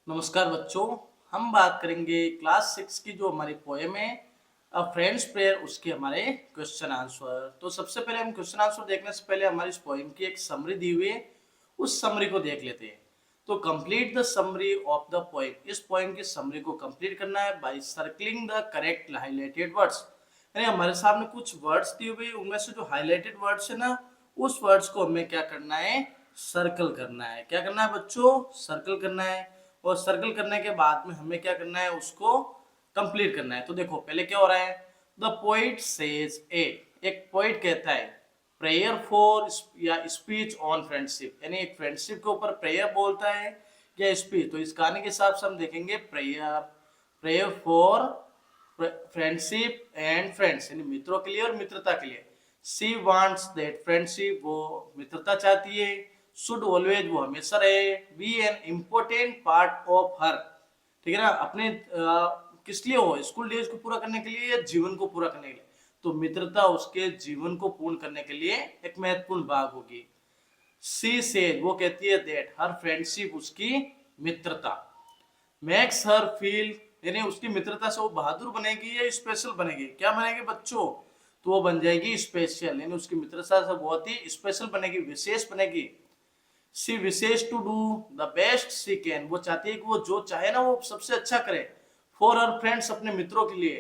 नमस्कार बच्चों। हम बात करेंगे क्लास 6 की जो हमारी पोएम है अ फ्रेंड्स प्रेयर, उसके हमारे क्वेश्चन आंसर। तो सबसे पहले हम क्वेश्चन आंसर देखने से पहले हमारी इस पोएम की एक समरी दी हुई है, उस समरी को देख लेते हैं। तो complete the summary of the poem, इस पोएम की समरी को कंप्लीट करना है by circling the correct highlighted words. यानी हमारे सामने कुछ वर्ड्स दिए हुए, उनमें से जो हाईलाइटेड वर्ड्स है ना, उस वर्ड्स को हमें क्या करना है, सर्कल करना है। क्या करना है बच्चों, सर्कल करना है। और सर्कल करने के बाद में हमें क्या करना है, उसको कंप्लीट करना है। तो देखो पहले क्या हो रहा है, द पोइट सेज ए, एक पोइट कहता है प्रेयर फॉर या स्पीच ऑन फ्रेंडशिप, यानी एक फ्रेंडशिप के ऊपर प्रेयर बोलता है या स्पीच। तो इस कहानी के हिसाब से हम देखेंगे prayer, prayer for friendship and friends, यानी मित्रों के लिए और मित्रता के लिए। सी वांट्स दैट फ्रेंडशिप, वो मित्रता चाहती है। शुड ऑलवेज, वो हमेशा रहे। Be an important part of her, ठीक है ना, अपने किस लिए हो, स्कूल डेज को पूरा करने के लिए या जीवन को पूरा करने के लिए। तो मित्रता उसके जीवन को पूर्ण करने के लिए एक महत्वपूर्ण भाग होगी। सी सेज, वो कहती है दैट हर फ्रेंडशिप, उसकी मित्रता मेक्स हर फील, यानी उसकी मित्रता से वो बहादुर बनेगी या स्पेशल बनेगी। क्या बनेगी बच्चों, तो वो बन जाएगी स्पेशल, यानी उसकी मित्रता से बहुत ही स्पेशल बनेगी, विशेष बनेगी। She wishes to do the best she can, वो चाहती है कि वो जो चाहे ना वो सबसे अच्छा करे फॉर हर फ्रेंड्स, अपने मित्रों के लिए।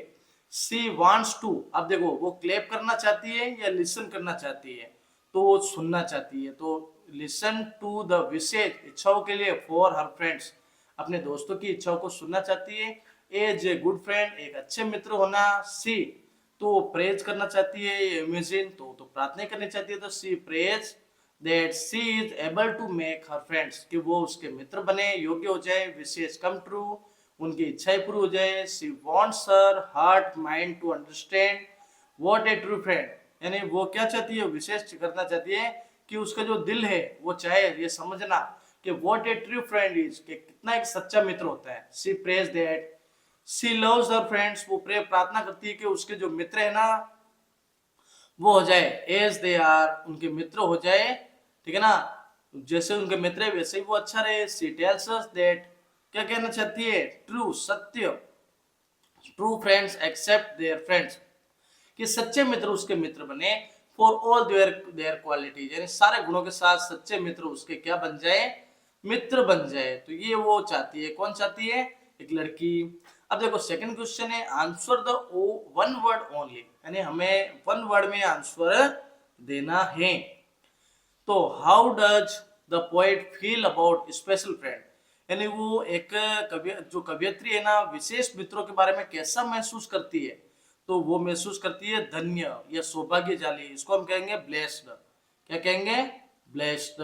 सी वांट्स टू, अब देखो वो क्लेप करना चाहती है या लिसन करना चाहती है, तो वो सुनना चाहती है। तो लिसन टू द विशेष, इच्छाओं के लिए, फॉर हर फ्रेंड्स, अपने दोस्तों की इच्छाओं को सुनना चाहती है। एज ए गुड फ्रेंड, एक अच्छे मित्र होना। सी, तो प्रेज करना चाहती है। इमेजिन, तो प्रार्थना करनी चाहती है। तो she prays that she is able to make her friends, कि वो उसके मित्र बने, योग्य हो जाए। विशेष कम ट्रू, उनकी इच्छाएं पूरी हो जाए। She wants her heart mind to understand what a true friend, यानी वो क्या चाहती है, विशेष करना चाहती है कि उसका जो दिल है वो चाहे ये समझना कि what a true friend is, कि कितना एक सच्चा मित्र होता है। She praise that she loves her friends, वो प्रे प्रार्थना करती है कि उसके जो मित्र है ना, वो हो जाए एज दे आर, उनके मित्र हो जाए, ठीक है ना, जैसे उनके मित्र है वैसे ही वो अच्छा रहे। सी टेल्स अस दैट, क्या कहना चाहती है, ट्रू, सत्य, true friends accept their friends, कि सच्चे मित्र उसके मित्र बने। For all their their qualities, यानी सारे गुणों के साथ सच्चे मित्र उसके क्या बन जाए, मित्र बन जाए। तो ये वो चाहती है, कौन चाहती है, एक लड़की। अब देखो सेकंड क्वेश्चन है answer the one word only, यानी हमें वन वर्ड में आंसर देना है। तो how does the poet feel about special friend, यानी वो एक कवि, जो कवियत्री है ना, विशेष मित्रों के बारे में कैसा महसूस करती है। तो वो महसूस करती है धन्य या सौभाग्यशाली, इसको हम कहेंगे ब्लेस्ड। क्या कहेंगे, ब्लेस्ड,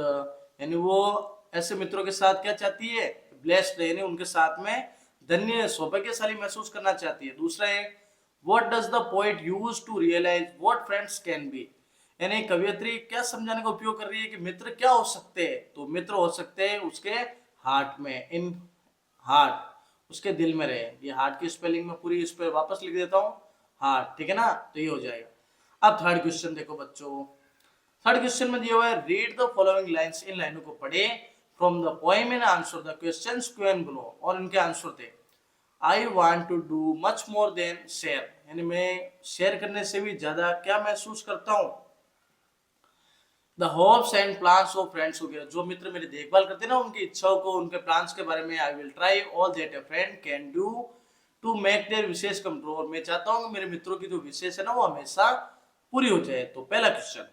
यानी वो ऐसे मित्रों के साथ क्या चाहती है, ब्लेस्ड, यानी उनके साथ में धन्य सौभाग्यशाली महसूस करना चाहती है। दूसरा है what does the poet use to realise what friends can be, यानी कवियत्री क्या समझाने का उपयोग कर रही है कि मित्र क्या हो सकते हैं। तो मित्र हो सकते हैं उसके हार्ट में, इन हार्ट, उसके दिल में रहे। ये हार्ट की स्पेलिंग में पूरी इस पर वापस लिख देता हूँ, हार्ट, ठीक है ना, तो ये हो जाएगा। अब थर्ड क्वेश्चन देखो बच्चों, थर्ड क्वेश्चन में दिया हुआ है रीड द फॉलोइंग लाइंस, इन लाइनों को पढ़े, from the poem and answer the questions given below, और इनके आंसर थे। I want to do much more than share, यानी मैं शेयर करने से भी ज्यादा क्या महसूस करता हूँ, the hopes and plans of friends हो गया, जो मित्र मेरी देखभाल करते हैं ना, उनकी इच्छाओं को, उनके प्लान्स के बारे में। I will try all that a friend can do to make their wishes come true, और मैं चाहता हूँ मेरे मित्रों की जो विशेष है ना, वो हमेशा पूरी हो जाए। तो पहला question,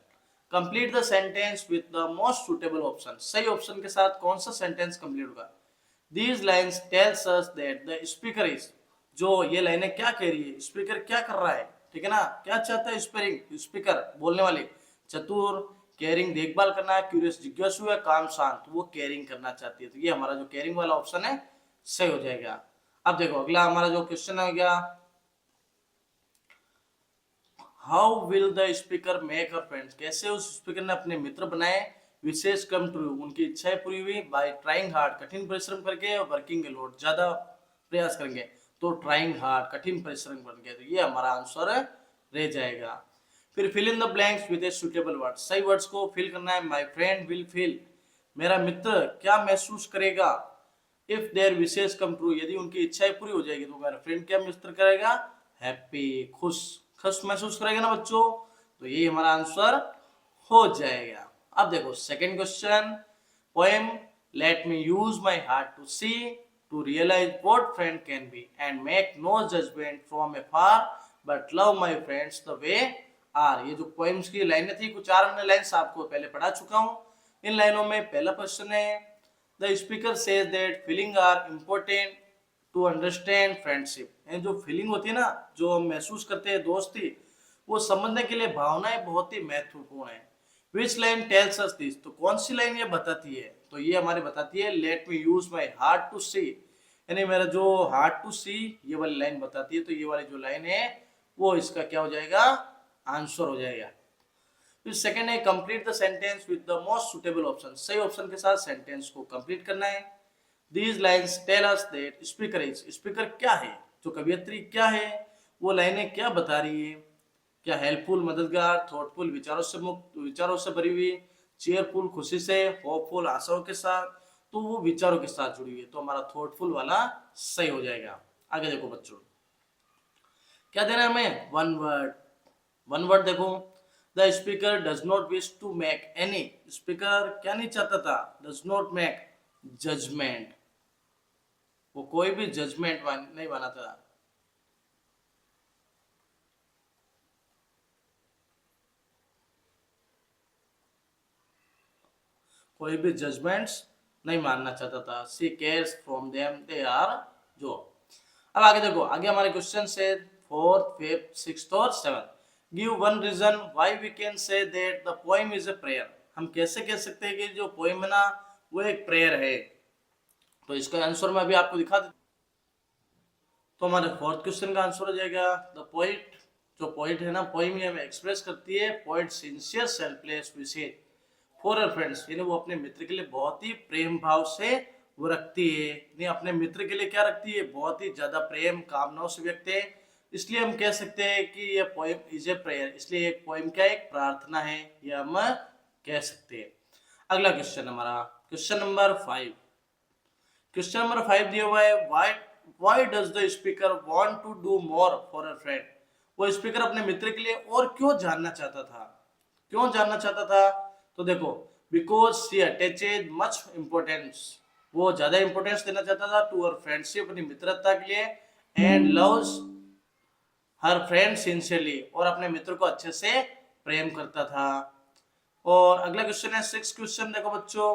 complete the sentence with the most suitable option, सही ऑप्शन के साथ कौन सा सेंटेंस कंप्लीट होगा। These lines tells us that the speaker is, जो ये लाइनें क्या कह रही है, स्पीकर क्या कर रहा है, ठीक है ना, क्या चाहता है स्पीकर बोलने वाले, चतुर, केयरिंग देखभाल करना, क्यूरियस जिज्ञासु है, काम शांत, वो केयरिंग करना चाहती है। तो ये हमारा जो केयरिंग वाला ऑप्शन है सही हो जाएगा। अब देखो अगला हमारा जो क्वेश्चन हो गया, how will the speaker make her friends, कैसे उस स्पीकर ने अपने मित्र बनाए, विशेष कम ट्रू, उनकी इच्छाएं पूरी हुई, बाय ट्राइंग हार्ड, कठिन परिश्रम करके, और वर्किंग अलोट, ज्यादा प्रयास करेंगे। तो ट्राइंग हार्ड, कठिन परिश्रम करके, तो ये हमारा आंसर रह जाएगा। फिर fill in the blanks with a suitable word, सही वर्ड्स को फिल करना है। माय फ्रेंड विल फील, मेरा मित्र क्या महसूस करेगा, if their wishes come true, यदि उनकी इच्छाएं पूरी हो जाएगी तो मेरा फ्रेंड क्या मिस्टर करेगा, हैप्पी, खुश खुश महसूस करेगा ना बच्चों। तो यही हमारा आंसर हो जाएगा। अब देखो second question, poem let me use my heart to see to realise what friend can be and make no judgement from afar but love my friends the way are. ये जो पोएम्स की लाइनें थी, कुछ 4 लाइन्स आपको पहले पढ़ा चुका हूं। इन लाइनों में पहला क्वेश्चन है, the speaker says that feeling are important to understand friendship. जो फीलिंग होती है ना, जो हम महसूस करते हैं दोस्ती, वो समझने के लिए भावनाएं बहुत ही महत्वपूर्ण है। Which line tells us this, तो कौन सी लाइन ये बताती है, तो ये हमारी बताती है let me use my heart to see, यानी मेरा जो हार्ट टू सी ये वाली लाइन बताती है। तो ये वाली जो लाइन है वो इसका क्या हो जाएगा, आंसर हो जाएगा। फिर सेकंड है, complete the sentence with the most suitable option, सही ऑप्शन के साथ सेंटेंस को कंप्लीट करना है। These lines tell us that speaker is, speaker क्या है, जो कवियत्री क्या है, वो लाइनें क्या बता रही है, क्या हेल्पफुल मददगार, थॉटफुल विचारों से मुक्त, विचारों से भरी हुई, चेयरफुल खुशी से, होपफुल आशाओं के साथ, तो वो विचारों के साथ जुड़ी हुई है। तो हमारा थॉटफुल वाला सही हो जाएगा। आगे देखो बच्चों, क्या देना है हमें, वन वर्ड। वन वर्ड देखो, the speaker does not wish to make any, speaker क्या नहीं चाहता था, डज नॉट मेक जजमेंट, वो कोई भी जजमेंट नहीं बनाता था। कोई भी जजमेंट्स नहीं मानना चाहता था। She cares from them they are जो। अब आगे देखो, आगे हमारे क्वेश्चन से फोर्थ, फिफ्थ, सिक्स्थ और seven. Give one reason why we can say that the poem is a prayer. हम कैसे कह सकते हैं कि जो पोएम है ना वो एक प्रेयर है। तो इसका आंसर मैं अभी आपको दिखा देता। तो हमारे फोर्थ क्वेश्चन का आंसर हो जाएगा, द पोइट, जो पोइट है ना, पोएम ये हमें एक्सप्रेस करती है poet sincere selfless wishes for her friends, यानी वो अपने मित्र के लिए बहुत ही प्रेम भाव से वो रखती है, यानी अपने मित्र के लिए क्या रखती है, बहुत ही ज्यादा प्रेम कामनाओं से व्यक्त है। इसलिए हम कह सकते हैं कि ये पोएम इज ए प्रेयर, इसलिए एक पोएम क्या एक प्रार्थना है, ये हम कह सकते हैं। अगला क्वेश्चन हमारा क्वेश्चन नंबर 5। क्वेश्चन नंबर 5 दिया हुआ है, why does the speaker want to do more for a friend. वो स्पीकर अपने मित्र के लिए और क्यों जानना चाहता था, क्यों जानना चाहता था, तो देखो, because she attaches much importance, वो ज्यादा इंपॉर्टेंस देना चाहता था टू हर फ्रेंडशिप, अपनी मित्रता के लिए, and loves her friend sincerely, और अपने मित्र को अच्छे से प्रेम करता था। और अगला क्वेश्चन है 6 क्वेश्चन, देखो बच्चों,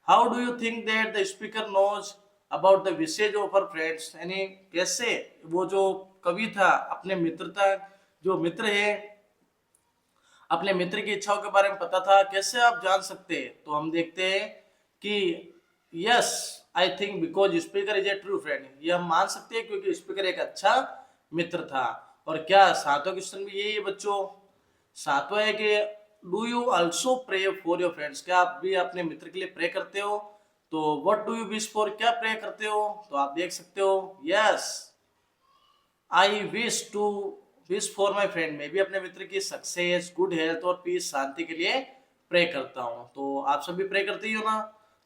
how do you think that the speaker knows about the wishes of her friends, यानी कैसे वो जो कवि था अपने मित्रता, जो मित्र है अपने मित्र की इच्छाओं के बारे में पता था, कैसे आप जान सकते हैं, तो हम देखते हैं कि yes I think because speaker is a true friend, ये हम मान सकते हैं क्योंकि स्पीकर एक अच्छा मित्र था। और क्या सातवां क्वेश्चन भी यही है बच्चों, सातवां है कि do you also pray for your friends, क्या आप भी अपने मित्र के लिए प्रे करते हो, तो what do you wish for, क्या प्रे करते हो, तो आप देख सकते हो yes I wish for my friend, मैं भी अपने मित्र की सक्सेस, गुड हेल्थ और पीस, शांति के लिए प्रे करता हूँ। तो आप सभी प्रे करते ही हो ना,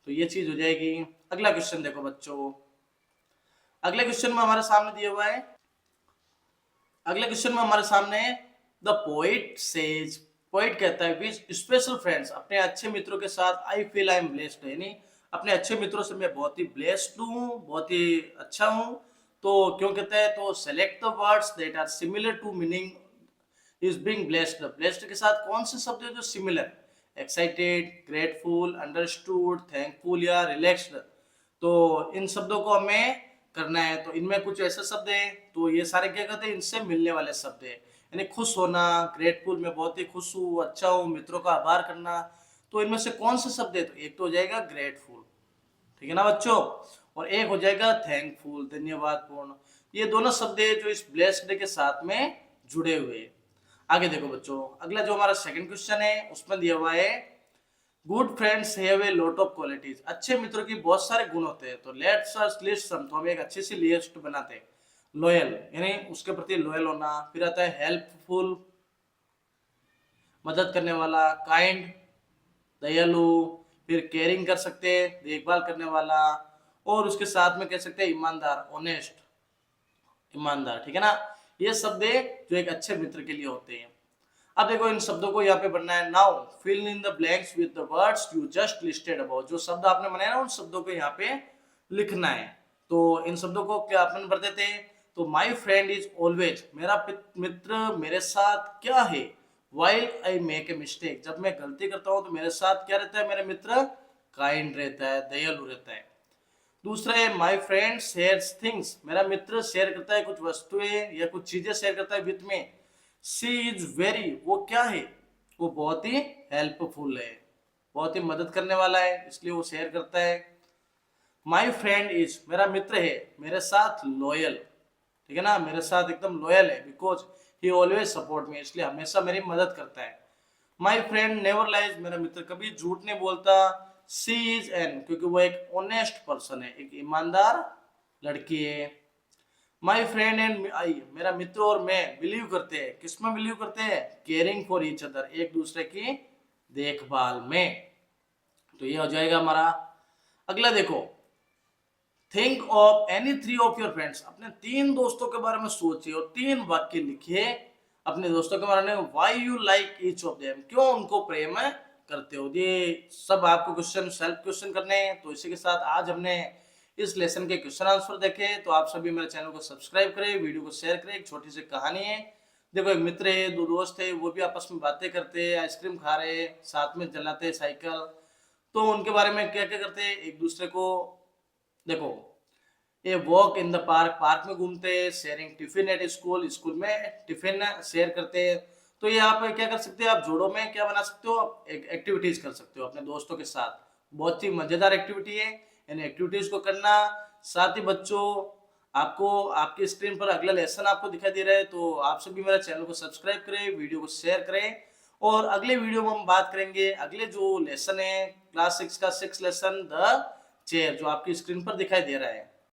तो ये चीज हो जाएगी। अगला क्वेश्चन देखो बच्चों, अगले क्वेश्चन में हमारे सामने दिया हुआ है, अगले क्वेश्चन में हमारे सामने द पोइट सेज, पोइट कहता है विच स्पेशल फ्रेंड्स, अपने अच्छे मित्रों के साथ I feel I am blessed, यानी अपने अच्छे मित्रों से मैं बहुत ही ब्लेस्ड हूँ, बहुत ही अच्छा हूँ। तो क्यों कहता है, तो select the words that are similar to meaning is being blessed, blessed के साथ कौन से शब्द है जो similar, excited, grateful, understood, thankful या रिलैक्स्ड। तो इन शब्दों को हमें करना है, तो इनमें कुछ ऐसे शब्द हैं, तो ये सारे क्या कहते हैं, इनसे मिलने वाले शब्द हैं, यानी खुश होना, ग्रेटफुल मैं बहुत ही खुश हूँ, अच्छा हूँ, मित्रों का आभार करना। तो इनमें से कौन से शब्द है, तो एक तो हो जाएगा ग्रेटफुल, ठीक है ना बच्चों, और एक हो जाएगा थैंकफुल, धन्यवाद पूर्ण। ये दोनों शब्द है जो इस ब्लेस्ड के साथ में जुड़े हुए। आगे देखो बच्चों, अगला जो हमारा सेकंड क्वेश्चन है उसमें दिया हुआ है, good friends have a lot of qualities, अच्छे मित्रों की बहुत सारे गुण होते हैं, तो लेट्स अस लिस्ट सम, तो हम एक अच्छी सी लिस्ट बनाते हैं। लॉयल, यानी उसके प्रति लॉयल होना, फिर आता है हेल्पफुल, मदद करने वाला, काइंड, दयालु, फिर केयरिंग कर सकते हैं, देखभाल करने वाला, और उसके साथ में कह सकते हैं ईमानदार, ऑनेस्ट, ईमानदार, ठीक है ना। ये शब्द है जो एक अच्छे मित्र के लिए होते हैं। अब देखो इन शब्दों को यहाँ पे बनना है। Now fill in the blanks with the words you just listed above. जो शब्द आपने बनाया ना उन शब्दों को यहाँ पे लिखना है। तो इन शब्दों को क्या अपन पढ़ देते हैं। तो माई फ्रेंड इज ऑलवेज, मेरा मित्र मेरे साथ क्या है। While I make a mistake, जब मैं गलती करता हूँ तो मेरे साथ क्या रहता है, मेरा मित्र काइंड रहता है, दयालु रहता है। दूसरा है माई फ्रेंड शेयर्स थिंग्स, मेरा मित्र शेयर करता है कुछ वस्तुएं या कुछ चीजें शेयर करता है विद में। शी इज वेरी, वो क्या है, वो बहुत ही हेल्पफुल है, बहुत ही मदद करने वाला है, इसलिए वो शेयर करता है। माई फ्रेंड इज, मेरा मित्र है मेरे साथ लॉयल, ठीक है ना, मेरे साथ एकदम लॉयल है। Because he always support me, इसलिए हमेशा मेरी मदद करता है। माई फ्रेंड नेवर लाइज, मेरा मित्र कभी झूठ नहीं बोलता। सी इज एन, क्योंकि वो एक ऑनेस्ट पर्सन है, एक ईमानदार लड़की है। माई फ्रेंड एंड आई, मेरा मित्र और मैं बिलीव करते हैं, किसमें बिलीव करते हैं, केयरिंग फॉर ईच अदर, एक दूसरे की देखभाल में। तो ये हो जाएगा हमारा। अगला देखो, think of any three of your friends, अपने तीन दोस्तों के बारे में सोचिए और तीन वाक्य लिखिए अपने दोस्तों के बारे में। Why you like each of them, क्यों उनको प्रेम करते हो। ये सब आपको क्वेश्चन, सेल्फ क्वेश्चन करने हैं। तो इसी के साथ आज हमने इस लेसन के क्वेश्चन आंसर देखे। तो आप सभी मेरे चैनल को सब्सक्राइब करें, वीडियो को शेयर करें। एक छोटी सी कहानी है, देखो एक मित्र है, दो दोस्त है, वो भी आपस में बातें करते हैं, आइसक्रीम खा रहे हैं, साथ में चलाते हैं साइकिल। तो उनके बारे में क्या क्या करते हैं, एक दूसरे को देखो, ये walk in the park, park में घूमते हैं। Sharing tiffin at school, school में टिफिन शेयर करते हैं। तो ये आप क्या कर सकते हैं, आप जोड़ों में क्या बना सकते हो, आप एक एक्टिविटीज कर सकते हो अपने दोस्तों के साथ। बहुत ही मजेदार एक्टिविटी है, इन एक्टिविटीज को करना। साथ ही बच्चों, आपको आपकी स्क्रीन पर अगला लेसन आपको दिखाई दे रहा है। तो आप सभी मेरे चैनल को सब्सक्राइब करें, वीडियो को शेयर करें। और अगले वीडियो में हम बात करेंगे अगले जो लेसन है क्लास 6 का 6 लेसन द चेयर, जो आपकी स्क्रीन पर दिखाई दे रहा है।